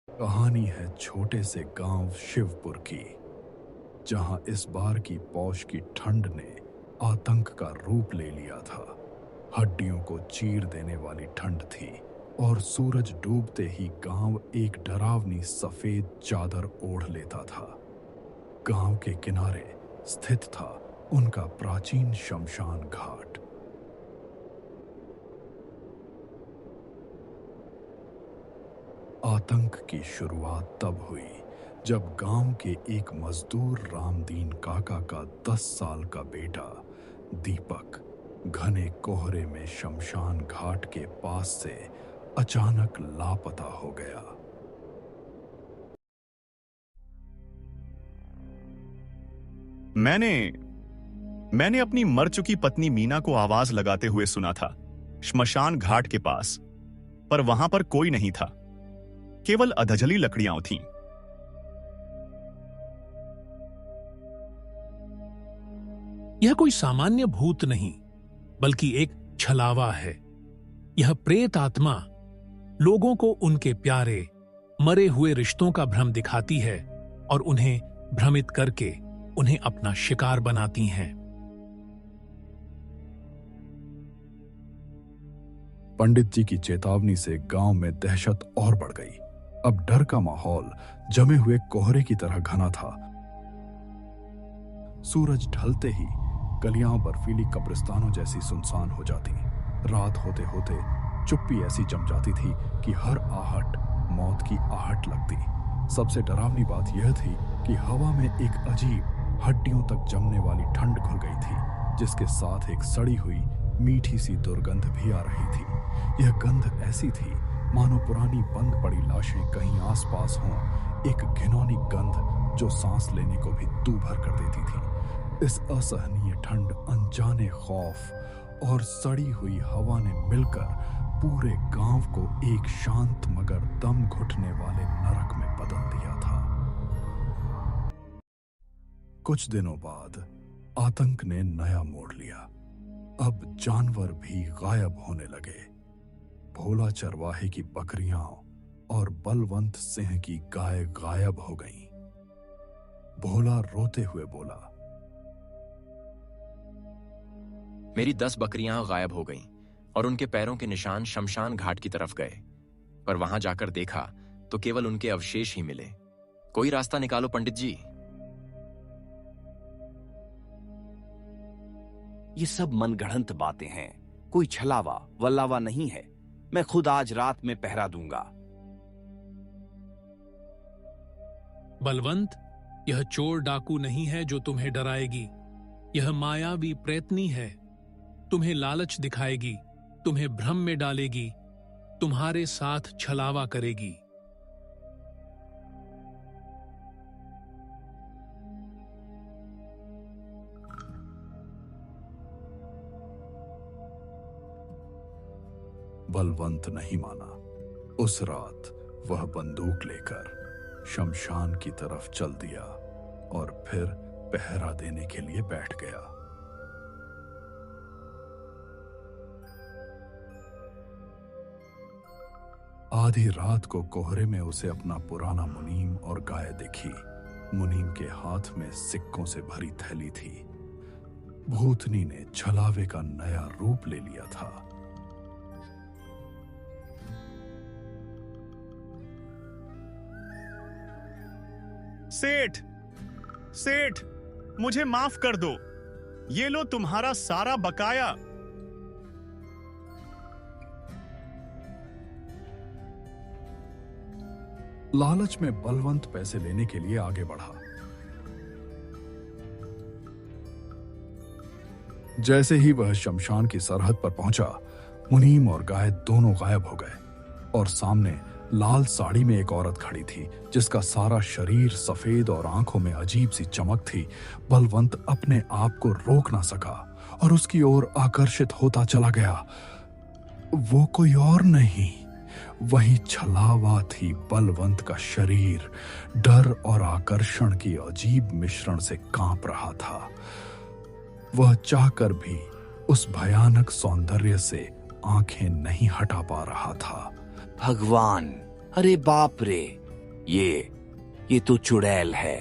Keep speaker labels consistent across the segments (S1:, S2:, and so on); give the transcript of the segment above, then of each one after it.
S1: कहानी है छोटे से गांव शिवपुर की, जहां इस बार की पौष की ठंड ने आतंक का रूप ले लिया था। हड्डियों को चीर देने वाली ठंड थी और सूरज डूबते ही गांव एक डरावनी सफेद चादर ओढ़ लेता था। गांव के किनारे स्थित था उनका प्राचीन शमशान घाट। आतंक की शुरुआत तब हुई जब गांव के एक मजदूर रामदीन काका का 10 साल का बेटा दीपक घने कोहरे में शमशान घाट के पास से अचानक लापता हो गया।
S2: मैंने अपनी मर चुकी पत्नी मीना को आवाज लगाते हुए सुना था, श्मशान घाट के पास, पर वहां पर कोई नहीं था, केवल अधजली लकड़ियां थीं।
S3: यह कोई सामान्य भूत नहीं, बल्कि एक छलावा है। यह प्रेत आत्मा लोगों को उनके प्यारे मरे हुए रिश्तों का भ्रम दिखाती है और उन्हें भ्रमित करके उन्हें अपना शिकार बनाती हैं।
S1: पंडित जी की चेतावनी से गांव में दहशत और बढ़ गई। अब डर का माहौल जमे हुए कोहरे की तरह घना था। सूरज ढलते ही गलियां बर्फीली कब्रिस्तानों जैसी सुनसान हो जाती। रात होते होते चुप्पी ऐसी जम जाती थी कि हर आहट मौत की आहट लगती। सबसे डरावनी बात यह थी कि हवा में एक अजीब हड्डियों तक जमने वाली ठंड घुल गई थी, जिसके साथ एक सड़ी हुई मीठी सी दुर्गंध भी आ रही थी। यह गंध ऐसी थी मानो पुरानी बंद पड़ी लाशें कहीं आसपास हों, एक घिनौनी गंध जो सांस लेने को भी दू भर कर देती थी। इस असहनीय ठंड, अनजाने खौफ और सड़ी हुई हवा ने मिलकर पूरे गांव को एक शांत मगर दम घुटने वाले नरक में बदल दिया था। कुछ दिनों बाद आतंक ने नया मोड़ लिया। अब जानवर भी गायब होने लगे। भोला चरवाहे की बकरियां और बलवंत सिंह की गाय गायब हो गईं। भोला रोते हुए बोला,
S4: मेरी 10 बकरियां गायब हो गईं और उनके पैरों के निशान शमशान घाट की तरफ गए, पर वहां जाकर देखा तो केवल उनके अवशेष ही मिले। कोई रास्ता निकालो पंडित जी।
S5: ये सब मनगढ़ंत बातें हैं, कोई छलावा वल्लावा नहीं है। मैं खुद आज रात में पहरा दूंगा।
S3: बलवंत, यह चोर डाकू नहीं है जो तुम्हें डराएगी। यह मायावी प्रेतनी है। तुम्हें लालच दिखाएगी, तुम्हें भ्रम में डालेगी, तुम्हारे साथ छलावा करेगी।
S1: बलवंत नहीं माना। उस रात वह बंदूक लेकर शमशान की तरफ चल दिया और फिर पहरा देने के लिए बैठ गया। आधी रात को कोहरे में उसे अपना पुराना मुनीम और गाय दिखी। मुनीम के हाथ में सिक्कों से भरी थैली थी। भूतनी ने छलावे का नया रूप ले लिया था।
S2: सेठ, सेठ, मुझे माफ कर दो। ये लो तुम्हारा सारा बकाया।
S1: लालच में बलवंत पैसे लेने के लिए आगे बढ़ा। जैसे ही वह शमशान की सरहद पर पहुंचा, मुनीम और गाय दोनों गायब हो गए और सामने लाल साड़ी में एक औरत खड़ी थी, जिसका सारा शरीर सफेद और आंखों में अजीब सी चमक थी। बलवंत अपने आप को रोक ना सका और उसकी ओर आकर्षित होता चला गया। वो कोई और नहीं, वही छलावा थी। बलवंत का शरीर डर और आकर्षण की अजीब मिश्रण से कांप रहा था। वह चाहकर भी उस भयानक सौंदर्य से आंखें नहीं हटा पा रहा था।
S5: भगवान, अरे बाप रे, ये तो चुड़ैल है।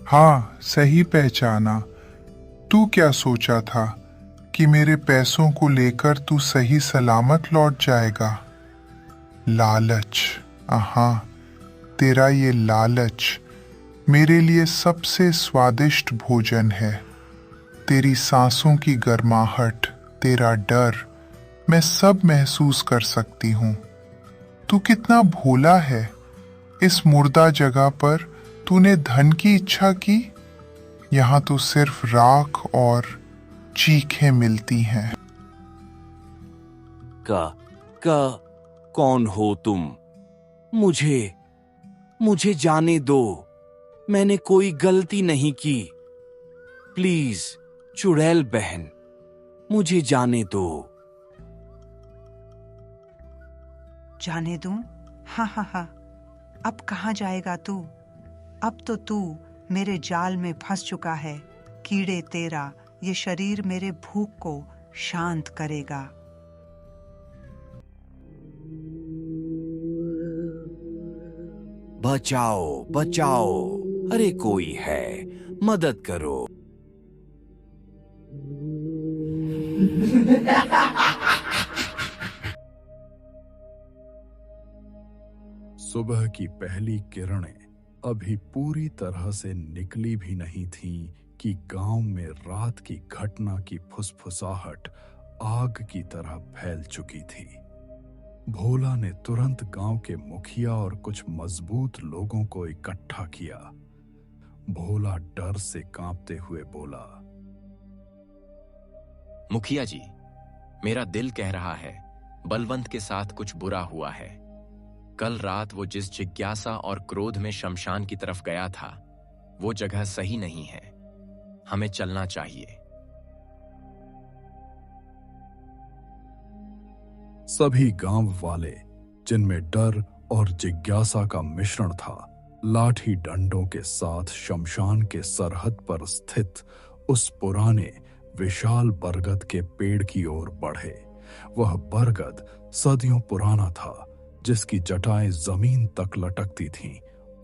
S6: हाँ, सही पहचाना। तू क्या सोचा था कि मेरे पैसों को लेकर तू सही सलामत लौट जाएगा? लालच, हाँ, तेरा ये लालच मेरे लिए सबसे स्वादिष्ट भोजन है। तेरी सांसों की गर्माहट, तेरा डर, मैं सब महसूस कर सकती हूँ। तू कितना भोला है। इस मुर्दा जगह पर तूने धन की इच्छा की। यहाँ तो सिर्फ राख और चीखें मिलती हैं।
S5: कौन हो तुम? मुझे जाने दो। मैंने कोई गलती नहीं की। प्लीज चुड़ैल बहन, मुझे जाने दो।
S7: जाने दूं? हाँ हाँ हाँ, अब कहाँ जाएगा तू? अब तो तू मेरे जाल में फंस चुका है। कीड़े तेरा ये शरीर मेरे भूख को शांत करेगा।
S5: बचाओ बचाओ, अरे कोई है, मदद करो।
S1: सुबह की पहली किरणें अभी पूरी तरह से निकली भी नहीं थीं कि गांव में रात की घटना की फुसफुसाहट आग की तरह फैल चुकी थी। भोला ने तुरंत गांव के मुखिया और कुछ मजबूत लोगों को इकट्ठा किया। भोला डर से कांपते हुए बोला,
S4: मुखिया जी, मेरा दिल कह रहा है बलवंत के साथ कुछ बुरा हुआ है। कल रात वो जिस जिज्ञासा और क्रोध में शमशान की तरफ गया था, वो जगह सही नहीं है। हमें चलना चाहिए।
S1: सभी गांव वाले, जिनमें डर और जिज्ञासा का मिश्रण था, लाठी डंडों के साथ शमशान के सरहद पर स्थित उस पुराने विशाल बरगद के पेड़ की ओर बढ़े। वह बरगद सदियों पुराना था, जिसकी जटाएं जमीन तक लटकती थीं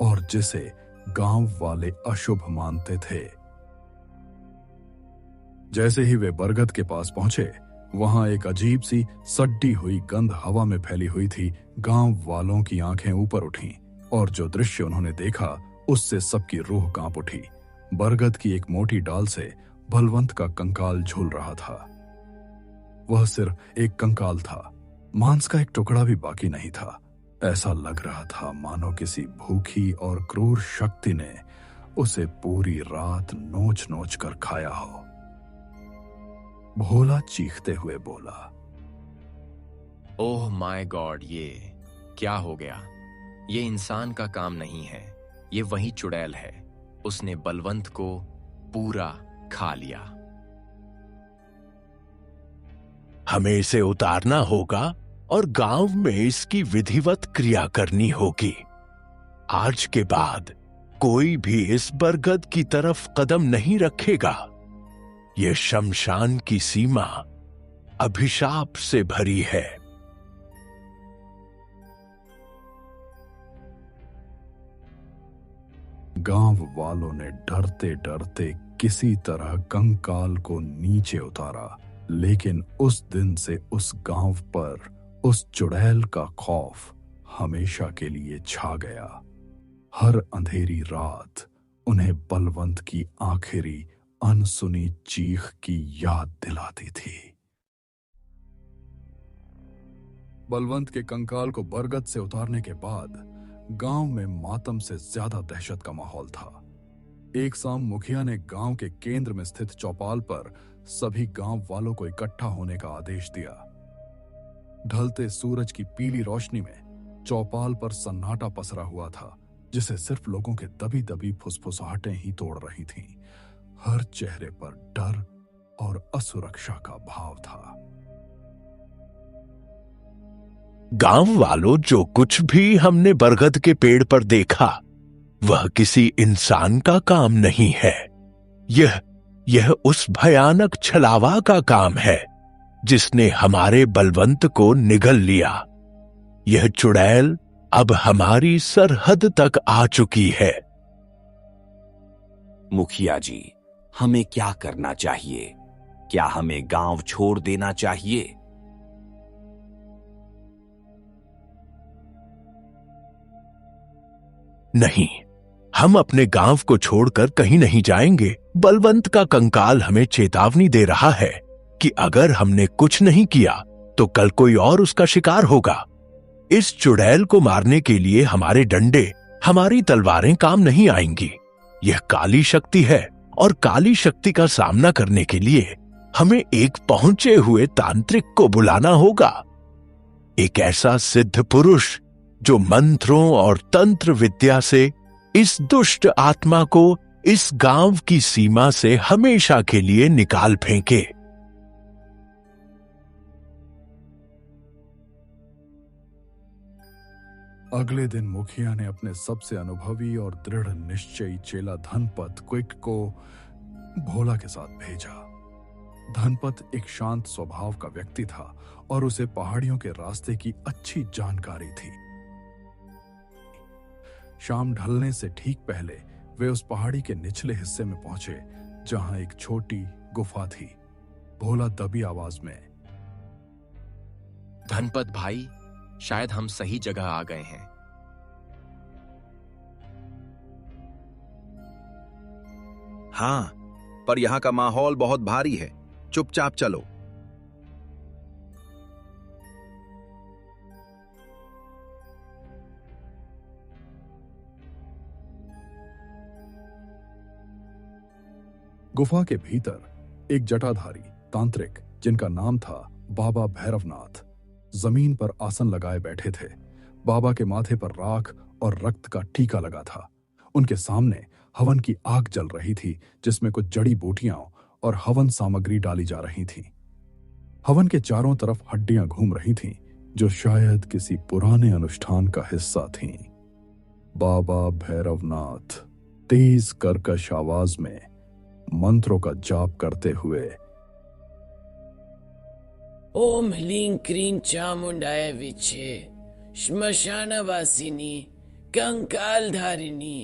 S1: और जिसे गांव वाले अशुभ मानते थे। जैसे ही वे बरगद के पास पहुंचे, वहां एक अजीब सी सड्डी हुई गंध हवा में फैली हुई थी। गांव वालों की आंखें ऊपर उठीं और जो दृश्य उन्होंने देखा, उससे सबकी रूह कांप उठी। बरगद की एक मोटी डाल से बलवंत का कंकाल झूल रहा था। वह सिर्फ एक कंकाल था, मांस का एक टुकड़ा भी बाकी नहीं था। ऐसा लग रहा था मानो किसी भूखी और क्रूर शक्ति ने उसे पूरी रात नोच नोच कर खाया हो। भोला चीखते हुए बोला,
S4: ओह माय गॉड, ये क्या हो गया? ये इंसान का काम नहीं है, ये वही चुड़ैल है। उसने बलवंत को पूरा खा लिया।
S8: हमें इसे उतारना होगा और गांव में इसकी विधिवत क्रिया करनी होगी। आज के बाद कोई भी इस बरगद की तरफ कदम नहीं रखेगा। यह शमशान की सीमा अभिशाप से भरी है।
S1: गांव वालों ने डरते डरते किसी तरह कंकाल को नीचे उतारा, लेकिन उस दिन से उस गांव पर उस चुड़ैल का खौफ हमेशा के लिए छा गया। हर अंधेरी रात उन्हें बलवंत की आखिरी अनसुनी चीख की याद दिलाती थी। बलवंत के कंकाल को बरगद से उतारने के बाद गांव में मातम से ज्यादा दहशत का माहौल था। एक शाम मुखिया ने गांव के केंद्र में स्थित चौपाल पर सभी गांव वालों को इकट्ठा होने का आदेश दिया। ढलते सूरज की पीली रोशनी में चौपाल पर सन्नाटा पसरा हुआ था, जिसे सिर्फ लोगों के दबी दबी फुसफुसाहटें ही तोड़ रही थीं। हर चेहरे पर डर और असुरक्षा का भाव था।
S8: गांव वालों, जो कुछ भी हमने बरगद के पेड़ पर देखा, वह किसी इंसान का काम नहीं है। यह उस भयानक छलावा का काम है जिसने हमारे बलवंत को निगल लिया। यह चुड़ैल अब हमारी सरहद तक आ चुकी है।
S5: मुखिया जी, हमें क्या करना चाहिए? क्या हमें गांव छोड़ देना चाहिए?
S8: नहीं, हम अपने गांव को छोड़कर कहीं नहीं जाएंगे। बलवंत का कंकाल हमें चेतावनी दे रहा है कि अगर हमने कुछ नहीं किया तो कल कोई और उसका शिकार होगा। इस चुड़ैल को मारने के लिए हमारे डंडे, हमारी तलवारें काम नहीं आएंगी। यह काली शक्ति है और काली शक्ति का सामना करने के लिए हमें एक पहुंचे हुए तांत्रिक को बुलाना होगा। एक ऐसा सिद्ध पुरुष जो मंत्रों और तंत्र विद्या से इस दुष्ट आत्मा को इस गांव की सीमा से हमेशा के लिए निकाल फेंके।
S1: अगले दिन मुखिया ने अपने सबसे अनुभवी और दृढ़ निश्चयी चेला धनपत क्विक को भोला के साथ भेजा। धनपत एक शांत स्वभाव का व्यक्ति था और उसे पहाड़ियों के रास्ते की अच्छी जानकारी थी। शाम ढलने से ठीक पहले वे उस पहाड़ी के निचले हिस्से में पहुंचे जहां एक छोटी गुफा थी। भोला दबी आवाज में,
S4: धनपत भाई, शायद हम सही जगह आ गए हैं।
S9: हाँ, पर यहां का माहौल बहुत भारी है। चुपचाप चलो।
S1: गुफा के भीतर एक जटाधारी तांत्रिक जिनका नाम था बाबा भैरवनाथ जमीन पर आसन लगाए बैठे थे। बाबा के माथे पर राख और रक्त का टीका लगा था। उनके सामने हवन की आग जल रही थी जिसमें कुछ जड़ी बूटियां और हवन सामग्री डाली जा रही थी। हवन के चारों तरफ हड्डियां घूम रही थीं जो शायद किसी पुराने अनुष्ठान का हिस्सा थीं। बाबा भैरवनाथ तेज कर्कश आवाज में मंत्रों का जाप करते हुए,
S10: ओम ह्लीं क्रीं चामुंडाय विच्छे श्मशानवासिनी कंकालधारिणी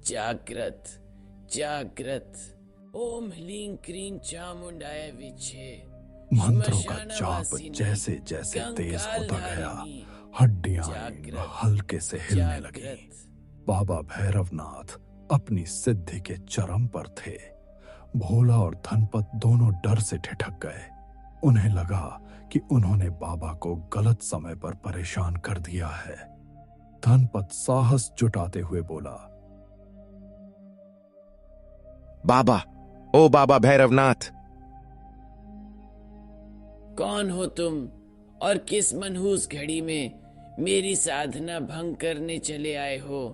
S10: जागृत जागृत। ओम ह्लीं क्रीं चामुंडाय विच्छे।
S1: मंत्रों का जाप जैसे जैसे तेज होता गया, हड्डियां हल्के से हिलने लगी। बाबा भैरवनाथ अपनी सिद्धि के चरम पर थे। भोला और धनपत दोनों डर से ठिठक गए। उन्हें लगा कि उन्होंने बाबा को गलत समय पर परेशान कर दिया है। धनपत साहस जुटाते हुए बोला,
S9: बाबा, ओ बाबा भैरवनाथ।
S10: कौन हो तुम और किस मनहूस घड़ी में मेरी साधना भंग करने चले आए हो?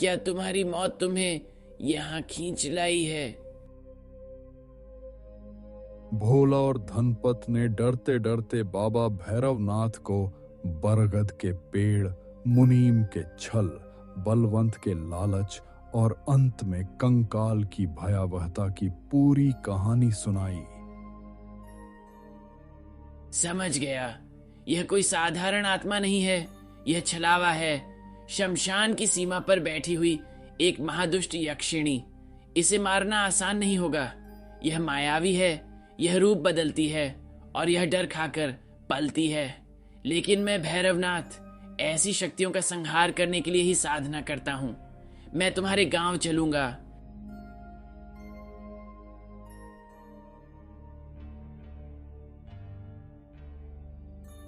S10: क्या तुम्हारी मौत तुम्हें यहां खींच लाई है?
S1: भोला और धनपत ने डरते डरते बाबा भैरवनाथ को बरगद के पेड़, मुनीम के छल, बलवंत के लालच और अंत में कंकाल की भयावहता की पूरी कहानी सुनाई।
S10: समझ गया, यह कोई साधारण आत्मा नहीं है, यह छलावा है। शमशान की सीमा पर बैठी हुई एक महादुष्ट यक्षिणी। इसे मारना आसान नहीं होगा। यह मायावी है, यह रूप बदलती है और यह डर खाकर पलती है। लेकिन मैं भैरवनाथ ऐसी शक्तियों का संहार करने के लिए ही साधना करता हूं। मैं तुम्हारे गांव चलूंगा।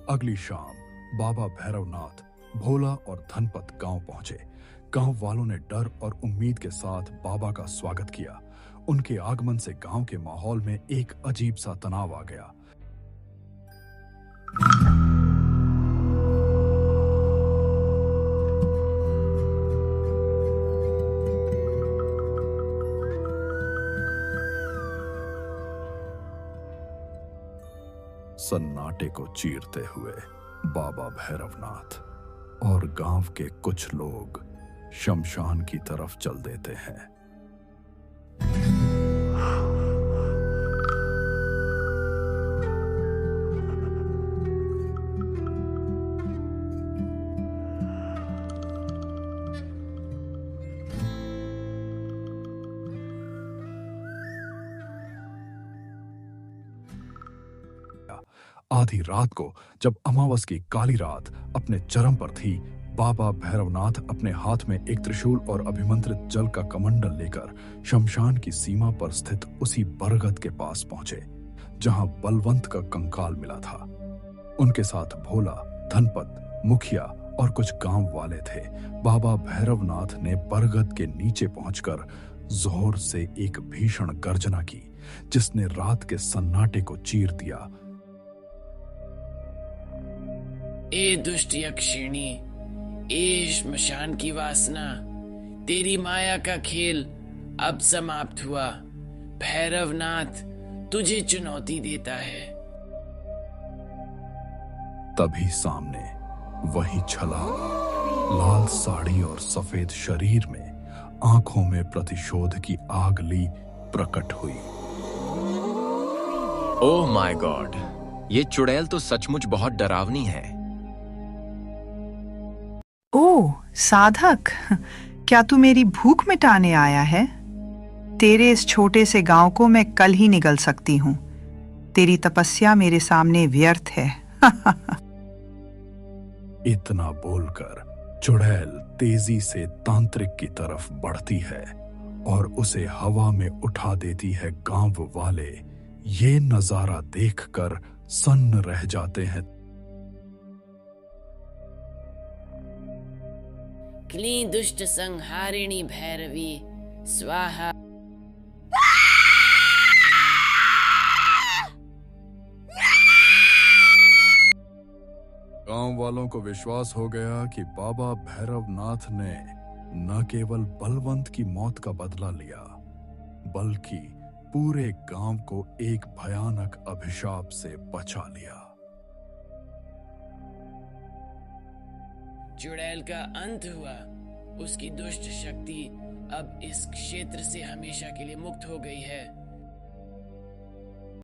S1: अगली शाम बाबा भैरवनाथ, भोला और धनपत गांव पहुंचे। गांव वालों ने डर और उम्मीद के साथ बाबा का स्वागत किया। उनके आगमन से गांव के माहौल में एक अजीब सा तनाव आ गया। सन्नाटे को चीरते हुए बाबा भैरवनाथ और गांव के कुछ लोग शमशान की तरफ चल देते हैं। आधी रात को जब अमावस की काली रात अपने चरम पर थी, बाबा भैरवनाथ अपने हाथ में एक त्रिशूल और अभिमंत्रित जल का कमंडल लेकर शमशान की सीमा पर स्थित उसी बरगद के पास पहुंचे जहां बलवंत का कंकाल मिला था। उनके साथ भोला, धनपत, मुखिया और कुछ गांव वाले थे। बाबा भैरवनाथ ने बरगद के नीचे पहुंचकर जोर से एक भीषण गर्जना की जिसने रात के सन्नाटे को चीर दिया।
S10: ए दुष्ट यक्षिणी, ए श्मशान की वासना, तेरी माया का खेल अब समाप्त हुआ। भैरवनाथ तुझे चुनौती देता है।
S1: तभी सामने वही छलावा, लाल साड़ी और सफेद शरीर में, आंखों में प्रतिशोध की आग ली प्रकट हुई।
S4: ओह माय गॉड, ये चुड़ैल तो सचमुच बहुत डरावनी है।
S7: ओह साधक, क्या तू मेरी भूख मिटाने आया है? तेरे इस छोटे से गांव को मैं कल ही निगल सकती हूँ। तेरी तपस्या मेरे सामने व्यर्थ है।
S1: इतना बोलकर चुड़ैल तेजी से तांत्रिक की तरफ बढ़ती है और उसे हवा में उठा देती है। गांव वाले ये नजारा देखकर सन्न रह जाते हैं।
S10: क्लीं दुष्ट संहारिणी भैरवी स्वाहा।
S1: गांव वालों को विश्वास हो गया कि बाबा भैरवनाथ ने न केवल बलवंत की मौत का बदला लिया, बल्कि पूरे गांव को एक भयानक अभिशाप से बचा लिया।
S10: चुड़ैल का अंत हुआ। उसकी दुष्ट शक्ति अब इस क्षेत्र से हमेशा के लिए मुक्त हो गई है।